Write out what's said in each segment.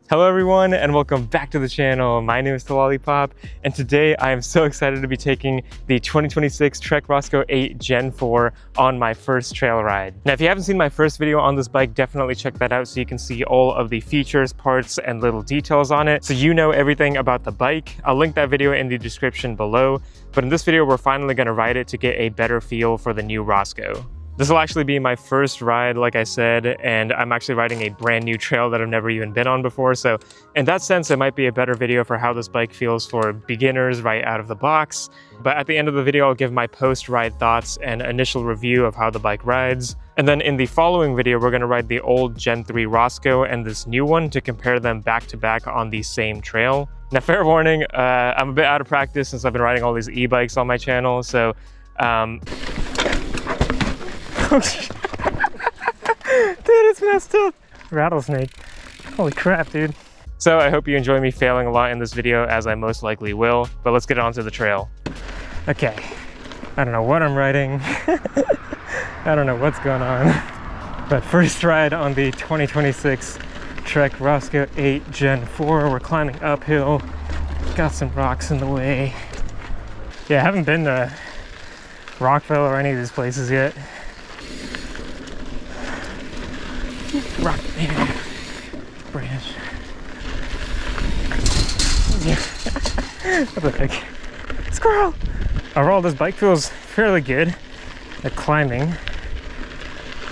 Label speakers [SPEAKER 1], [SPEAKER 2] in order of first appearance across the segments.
[SPEAKER 1] Hello everyone and welcome back to the channel. My name is The Lollipop and today I am so excited to be taking the 2026 Trek Roscoe 8 Gen 4 on my first trail ride. Now if you haven't seen my first video on this bike, definitely check that out so you can see all of the features, parts, and little details on it so you know everything about the bike. I'll link that video in the description below, but in this video we're finally going to ride it to get a better feel for the new Roscoe. This will actually be my first ride, like I said, and I'm actually riding a brand new trail that I've never even been on before. So in that sense, it might be a better video for how this bike feels for beginners right out of the box. But at the end of the video, I'll give my post-ride thoughts and initial review of how the bike rides. And then in the following video, we're going to ride the old Gen 3 Roscoe and this new one to compare them back to back on the same trail. Now, fair warning, I'm a bit out of practice since I've been riding all these e-bikes on my channel. So, dude, it's messed up. Rattlesnake. Holy crap, dude. So I hope you enjoy me failing a lot in this video, as I most likely will, but let's get on to the trail. Okay, I don't know what I'm riding. I don't know what's going on. But first ride on the 2026 Trek Roscoe 8 Gen 4. We're climbing uphill. Got some rocks in the way. Yeah, I haven't been to Rockville or any of these places yet. Rock, branch. Yeah. What the heck? Squirrel! Overall, this bike feels fairly good at climbing.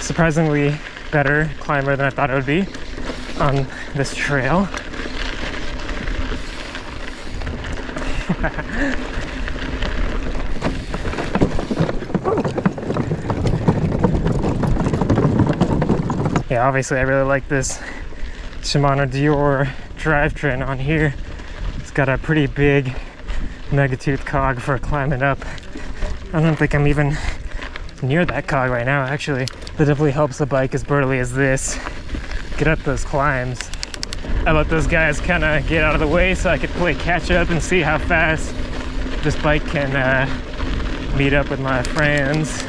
[SPEAKER 1] Surprisingly better climber than I thought it would be on this trail. Yeah, obviously I really like this Shimano Dior drivetrain on here. It's got a pretty big megatooth cog for climbing up. I don't think I'm even near that cog right now, actually. That definitely helps the bike as burly as this get up those climbs. I let those guys kind of get out of the way so I could play catch up and see how fast this bike can meet up with my friends.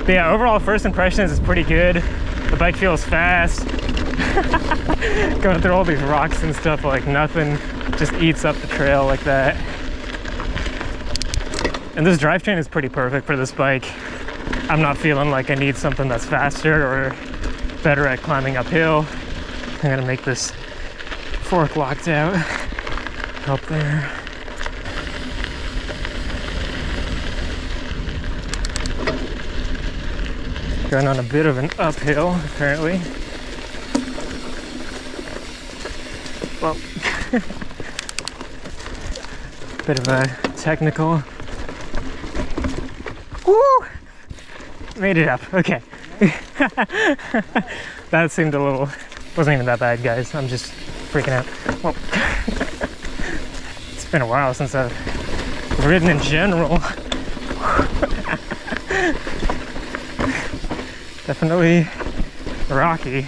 [SPEAKER 1] But yeah, overall first impressions is pretty good. The bike feels fast. Going through all these rocks and stuff like nothing. Just eats up the trail like that. And this drivetrain is pretty perfect for this bike. I'm not feeling like I need something that's faster or better at climbing uphill. I'm gonna make this fork locked out. Help there. Going on a bit of an uphill, apparently. Well, bit of a technical. Woo! Made it up, okay. That seemed a little, wasn't even that bad, guys. I'm just freaking out. Well, it's been a while since I've ridden in general. Definitely rocky.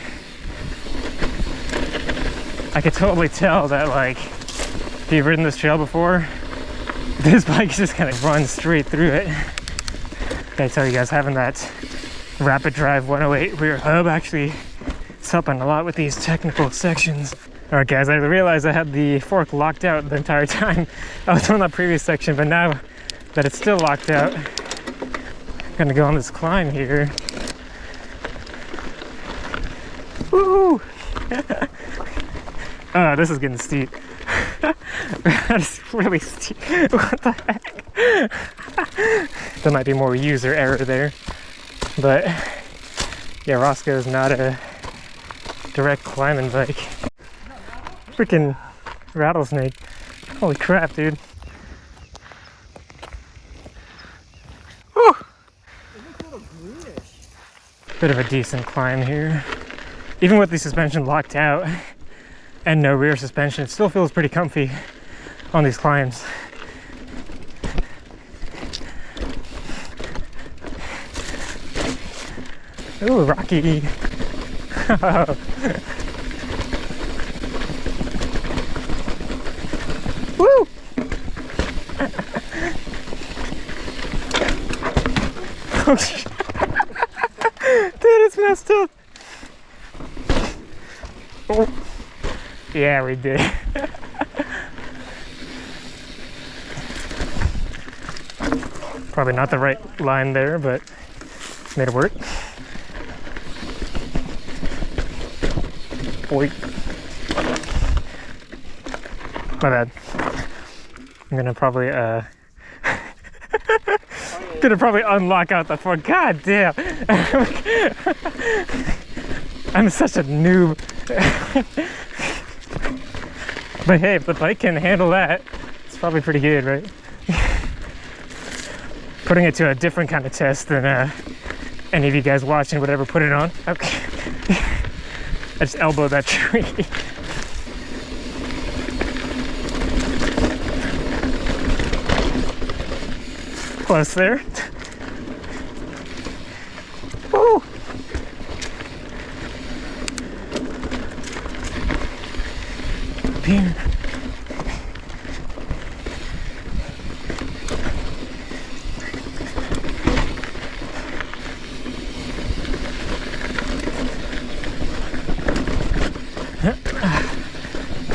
[SPEAKER 1] I could totally tell that, like, if you've ridden this trail before, this bike is just gonna run straight through it. I tell you guys, having that rapid drive 108 rear hub actually is helping a lot with these technical sections. All right, guys, I realized I had the fork locked out the entire time I was on that previous section, but now that it's still locked out, I'm gonna go on this climb here. Woo! Oh, this is getting steep. That is really steep. What the heck? There might be more user error there. But yeah, Roscoe is not a direct climbing bike. Freaking rattlesnake. Holy crap, dude. Woo! Bit of a decent climb here. Even with the suspension locked out and no rear suspension, it still feels pretty comfy on these climbs. Ooh, rocky. Woo! Dude, it's messed up. Oh. Yeah, we did. Probably not the right line there, but made it work. Boy. My bad. I'm gonna probably unlock out the front. God damn. I'm such a noob. But hey, if the bike can handle that, it's probably pretty good, right? Putting it to a different kind of test than any of you guys watching would ever put it on. Okay. I just elbowed that tree. Close there. Woo! Here.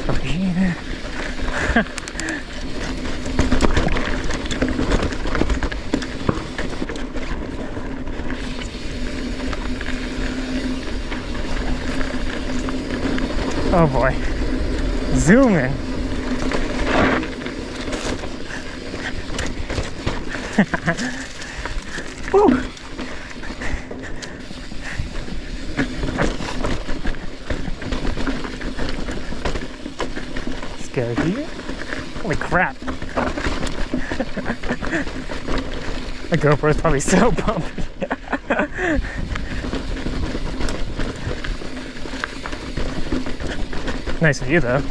[SPEAKER 1] Over here. Oh boy. Zoom in. Woo. Let's go here. Holy crap. The GoPro is probably so bumpy. Nice view though.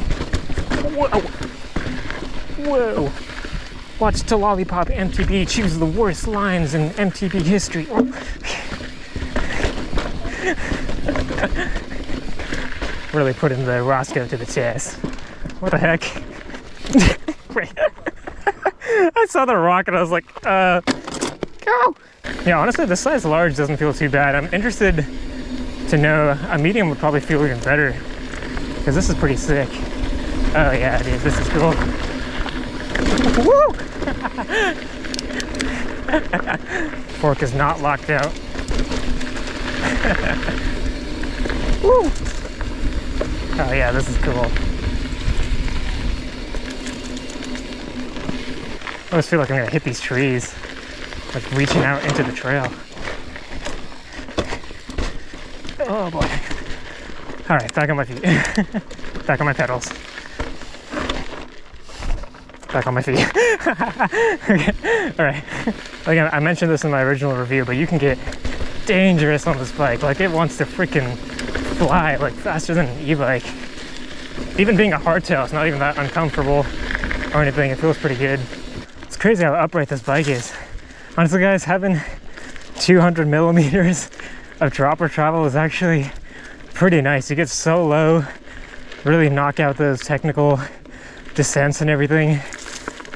[SPEAKER 1] Whoa! Whoa! Watch to Lollipop MTB choose the worst lines in MTB history. Oh. Really putting the Roscoe to the test. What the heck? Wait. I saw the rock and I was like, go! Yeah, honestly, the size large doesn't feel too bad. I'm interested to know a medium would probably feel even better. Because this is pretty sick. Oh yeah, dude, this is cool. Woo! Fork is not locked out. Woo! Oh yeah, this is cool. I always feel like I'm gonna hit these trees, like reaching out into the trail. Oh boy. All right, back on my feet. Back on my pedals. Back on my feet. Okay. All right. Again, I mentioned this in my original review, but you can get dangerous on this bike. Like it wants to freaking fly like faster than an e-bike. Even being a hardtail, it's not even that uncomfortable or anything. It feels pretty good. It's crazy how upright this bike is. Honestly, guys, having 200 millimeters of dropper travel is actually pretty nice. You get so low, really knock out those technical descents and everything,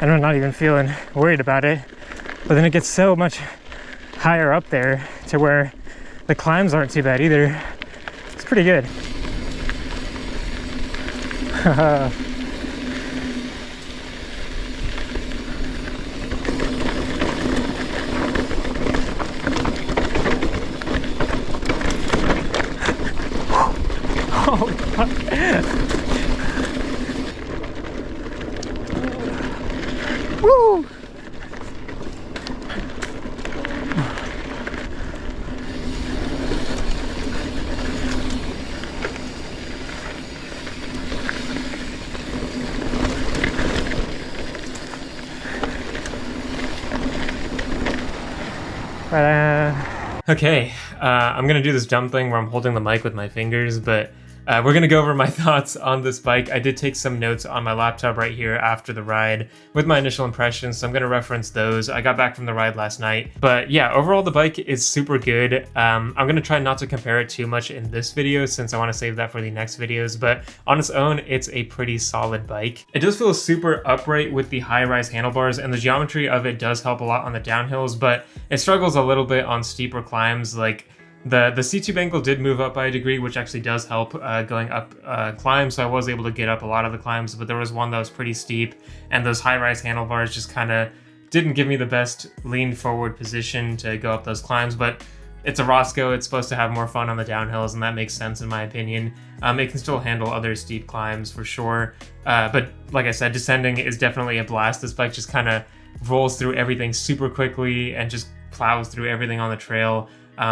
[SPEAKER 1] and I'm not even feeling worried about it. But then it gets so much higher up there to where the climbs aren't too bad either. It's pretty good. Woo! Okay, I'm gonna do this dumb thing where I'm holding the mic with my fingers, but we're gonna go over my thoughts on this bike. I did take some notes on my laptop right here after the ride with my initial impressions, so I'm gonna reference those. I got back from the ride last night, but yeah, overall the bike is super good. I'm gonna try not to compare it too much in this video since I wanna save that for the next videos, but on its own, it's a pretty solid bike. It does feel super upright with the high-rise handlebars, and the geometry of it does help a lot on the downhills, but it struggles a little bit on steeper climbs. Like, The C-tube angle did move up by a degree, which actually does help going up climbs, so I was able to get up a lot of the climbs, but there was one that was pretty steep, and those high-rise handlebars just kind of didn't give me the best lean forward position to go up those climbs, but it's a Roscoe, it's supposed to have more fun on the downhills, and that makes sense in my opinion. It can still handle other steep climbs for sure, but like I said, descending is definitely a blast. This bike just kind of rolls through everything super quickly and just plows through everything on the trail.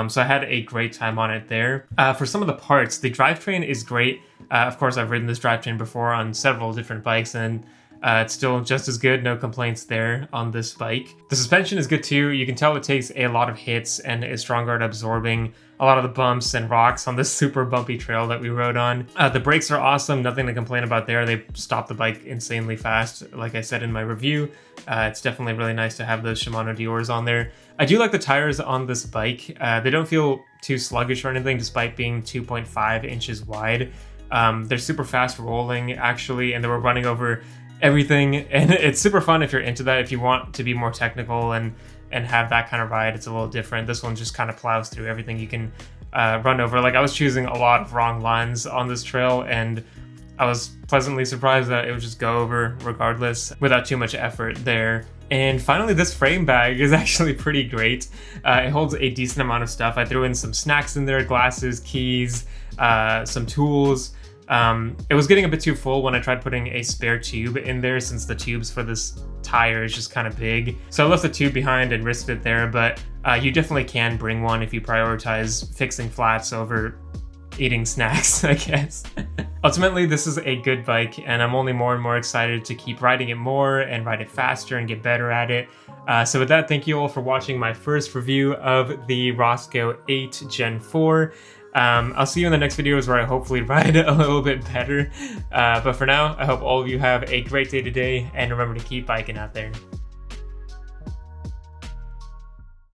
[SPEAKER 1] So I had a great time on it there. For some of the parts, the drivetrain is great. Of course, I've ridden this drivetrain before on several different bikes, and it's still just as good, no complaints there on this bike. The suspension is good too. You can tell it takes a lot of hits and is stronger at absorbing a lot of the bumps and rocks on this super bumpy trail that we rode on. The brakes are awesome, nothing to complain about there. They stop the bike insanely fast, like I said in my review. It's definitely really nice to have those Shimano Diors on there. I do like the tires on this bike. They don't feel too sluggish or anything, despite being 2.5 inches wide. They're super fast rolling, actually, and they were running over everything, and it's super fun if you're into that. If you want to be more technical and have that kind of ride, it's a little different. This one just kind of plows through everything you can run over. Like, I was choosing a lot of wrong lines on this trail, and I was pleasantly surprised that it would just go over regardless without too much effort there. And finally, this frame bag is actually pretty great. It holds a decent amount of stuff. I threw in some snacks in there, glasses, keys, some tools. It was getting a bit too full when I tried putting a spare tube in there, since the tubes for this tire is just kind of big. So I left the tube behind and risked it there, but you definitely can bring one if you prioritize fixing flats over eating snacks, I guess. Ultimately, this is a good bike, and I'm only more and more excited to keep riding it more and ride it faster and get better at it. So with that, thank you all for watching my first review of the Roscoe 8 Gen 4. I'll see you in the next videos where I hopefully ride a little bit better. But for now, I hope all of you have a great day today, and remember to keep biking out there.